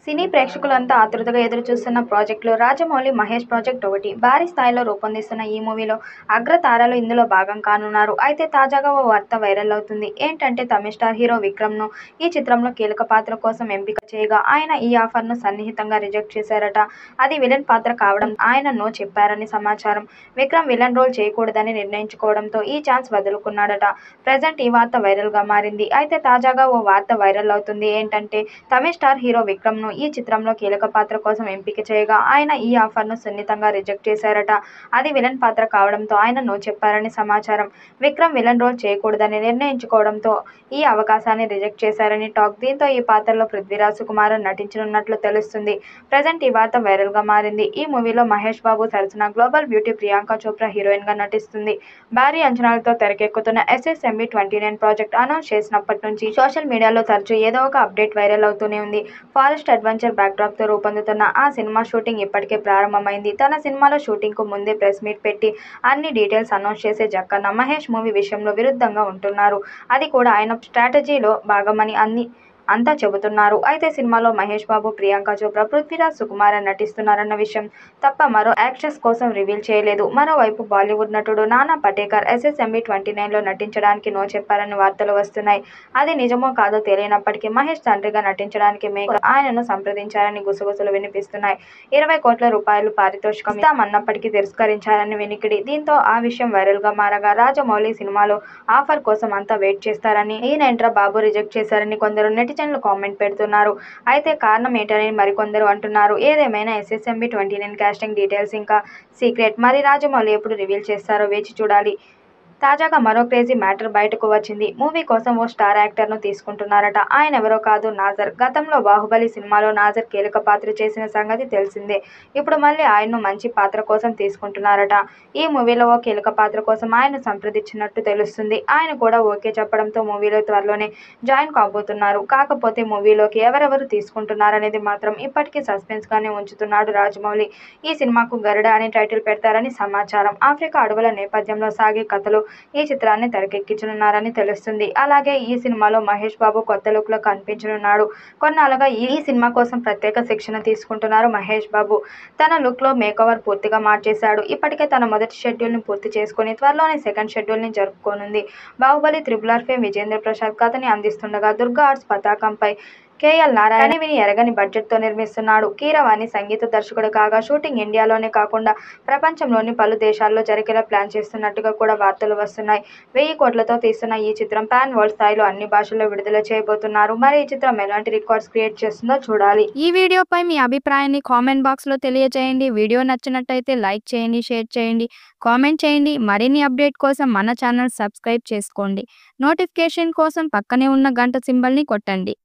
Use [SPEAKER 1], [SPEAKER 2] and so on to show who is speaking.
[SPEAKER 1] సినీ ప్రేక్షకులంతా ఆతృతగా ఎదురుచూస్తున్న ప్రాజెక్టులో రాజమౌళి, మహేష్ ప్రాజెక్ట్ ఒకటి. భారీ స్థాయిలో రూపొందిస్తున్న ఈ మూవీలో అగ్రతారలు ఇందులో భాగం కానున్నారు. అయితే తాజాగా ఓ వార్త వైరల్ అవుతుంది. ఏంటంటే తమిళ స్టార్ హీరో విక్రమ్ను ఈ చిత్రంలో కీలక పాత్ర కోసం ఎంపిక చేయగా ఆయన ఈ ఆఫర్ను సన్నిహితంగా రిజెక్ట్ చేశారట. అది విలన్ పాత్ర కావడం ఆయన నో చెప్పారని సమాచారం. విక్రమ్ విలన్ రోల్ చేయకూడదని నిర్ణయించుకోవడంతో ఈ ఛాన్స్ వదులుకున్నాడట. ప్రెజెంట్ ఈ వార్త వైరల్గా మారింది. అయితే తాజాగా ఓ వార్త వైరల్ అవుతుంది. ఏంటంటే తమిళ స్టార్ హీరో విక్రమ్ను ఈ చిత్రంలో కీలక పాత్ర కోసం ఎంపిక చేయగా ఆయన ఈ ఆఫర్ను సున్నితంగా రిజెక్ట్ చేశారట. అది విలన్ పాత్ర కావడంతో ఆయన నో చెప్పారని సమాచారం. విక్రమ్ విలన్ రోల్ చేయకూడదని నిర్ణయించుకోవడంతో ఈ అవకాశాన్ని రిజెక్ట్ చేశారని టాక్. దీంతో ఈ పాత్రలో పృథ్వీరాజ్ సుకుమారన్ నటించనున్నట్లు తెలుస్తుంది. ప్రెజెంట్ ఈ వార్త వైరల్గా మారింది. ఈ మూవీలో మహేష్ బాబు సరసన గ్లోబల్ బ్యూటీ ప్రియాంక చోప్రా హీరోయిన్గా నటిస్తుంది. భారీ అంచనాలతో తెరకెక్కుతున్న SSMB 29 ప్రాజెక్ట్ అనౌన్స్ చేసినప్పటి నుంచి సోషల్ మీడియాలో తరచూ ఏదో ఒక అప్డేట్ వైరల్ అవుతూనే ఉంది. ఫారెస్ట్ అడ్వెంచర్ బ్యాక్డ్రాప్తో రూపొందుతున్న ఆ సినిమా షూటింగ్ ఇప్పటికే ప్రారంభమైంది. తన సినిమాలో షూటింగ్కు ముందే ప్రెస్ మీట్ పెట్టి అన్ని డీటెయిల్స్ అనౌన్స్ చేసే జక్కన్న మహేష్ మూవీ విషయంలో విరుద్ధంగా ఉంటున్నారు. అది కూడా ఆయన స్ట్రాటజీలో భాగమని అంతా చెబుతున్నారు. అయితే సినిమాలో మహేష్ బాబు, ప్రియాంక చోప్రా, పృథ్వీరాజ్ సుకుమారన్ నటిస్తున్నారన్న విషయం తప్ప మరో యాక్టర్స్ కోసం రివీల్ చేయలేదు. మరోవైపు బాలీవుడ్ నటుడు నానా పటేకర్ SSMB 29లో నటించడానికి నో చెప్పారని వార్తలు వస్తున్నాయి. అది నిజమో కాదో తెలియనప్పటికీ మహేష్ తండ్రిగా నటించడానికి మేకర్ ఆయనను సంప్రదించారని గుసగుసలు వినిపిస్తున్నాయి. 20 కోట్ల రూపాయలు పారితోషికం ఇస్తామన్నప్పటికీ తిరస్కరించారని వినికిడి. దీంతో ఆ విషయం వైరల్గా మారగా రాజమౌళి సినిమాలో ఆఫర్ కోసం అంతా వెయిట్ చేస్తారని, ఈయనేంట్రా బాబు రిజెక్ట్ చేశారని కొందరు నెటిజన్లు కామెంట్ పెడుతున్నారు. అయితే కారణం ఏంటని మరికొందరు అంటున్నారు. ఏదేమైనా SSMB 29 కాస్టింగ్ డీటెయిల్స్ ఇంకా సీక్రెట్. మరి రాజమౌళి ఎప్పుడు రివీల్ చేస్తారో వేచి చూడాలి. తాజాగా మరో క్రేజీ మ్యాటర్ బయటకు వచ్చింది. మూవీ కోసం ఓ స్టార్ యాక్టర్ను తీసుకుంటున్నారట. ఆయనెవరో కాదు, నాజర్. గతంలో బాహుబలి సినిమాలో నాజర్ కీలక పాత్ర చేసిన సంగతి తెలిసిందే. ఇప్పుడు మళ్ళీ ఆయన్ను మంచి పాత్ర కోసం తీసుకుంటున్నారట. ఈ మూవీలో ఓ కీలక పాత్ర కోసం ఆయన్ను సంప్రదించినట్టు తెలుస్తుంది. ఆయన కూడా ఓకే చెప్పడంతో మూవీలో త్వరలోనే జాయిన్ కాబోతున్నారు. కాకపోతే మూవీలోకి ఎవరెవరు తీసుకుంటున్నారనేది మాత్రం ఇప్పటికీ సస్పెన్స్గానే ఉంచుతున్నాడు రాజమౌళి. ఈ సినిమాకు గరుడ అని టైటిల్ పెడతారని సమాచారం. ఆఫ్రికా అడవుల నేపథ్యంలో సాగే కథలో ఈ చిత్రాన్ని తెరకెక్కించనున్నారని తెలుస్తుంది. అలాగే ఈ సినిమాలో మహేష్ బాబు కొత్త లుక్లో కనిపించనున్నాడు. కొన్నాళ్ళుగా ఈ సినిమా కోసం ప్రత్యేక శిక్షణ తీసుకుంటున్నారు మహేష్ బాబు. తన లుక్లో మేకోవర్ పూర్తిగా మార్చేశాడు. ఇప్పటికే తన మొదటి షెడ్యూల్ని పూర్తి చేసుకుని త్వరలోనే సెకండ్ షెడ్యూల్ని జరుపుకోనుంది. బాహుబలి RRR ఫేమ్ విజేంద్ర ప్రసాద్ కథని అందిస్తుండగా దుర్గా ఆర్ట్స్ పతాకంపై KL నారాయణ కనివిని ఎరగని బడ్జెట్తో నిర్మిస్తున్నాడు. కీరవాణి సంగీత దర్శకుడు కాగా షూటింగ్ ఇండియాలోనే కాకుండా ప్రపంచంలోని పలు దేశాల్లో జరిగేలా ప్లాన్ చేస్తున్నట్టుగా కూడా వార్తలు వస్తున్నాయి. 1000 కోట్లతో తీస్తున్న ఈ చిత్రం పాన్ వరల్డ్ స్థాయిలో అన్ని భాషల్లో విడుదల చేయబోతున్నారు. మరి ఈ చిత్రం ఎలాంటి రికార్డ్స్ క్రియేట్ చేస్తుందో చూడాలి.
[SPEAKER 2] ఈ వీడియోపై మీ అభిప్రాయాన్ని కామెంట్ బాక్స్లో తెలియజేయండి. వీడియో నచ్చినట్టయితే లైక్ చేయండి, షేర్ చేయండి, కామెంట్ చేయండి. మరిన్ని అప్డేట్ కోసం మన ఛానల్ సబ్స్క్రైబ్ చేసుకోండి. నోటిఫికేషన్ కోసం పక్కనే ఉన్న గంట సింబల్ని కొట్టండి.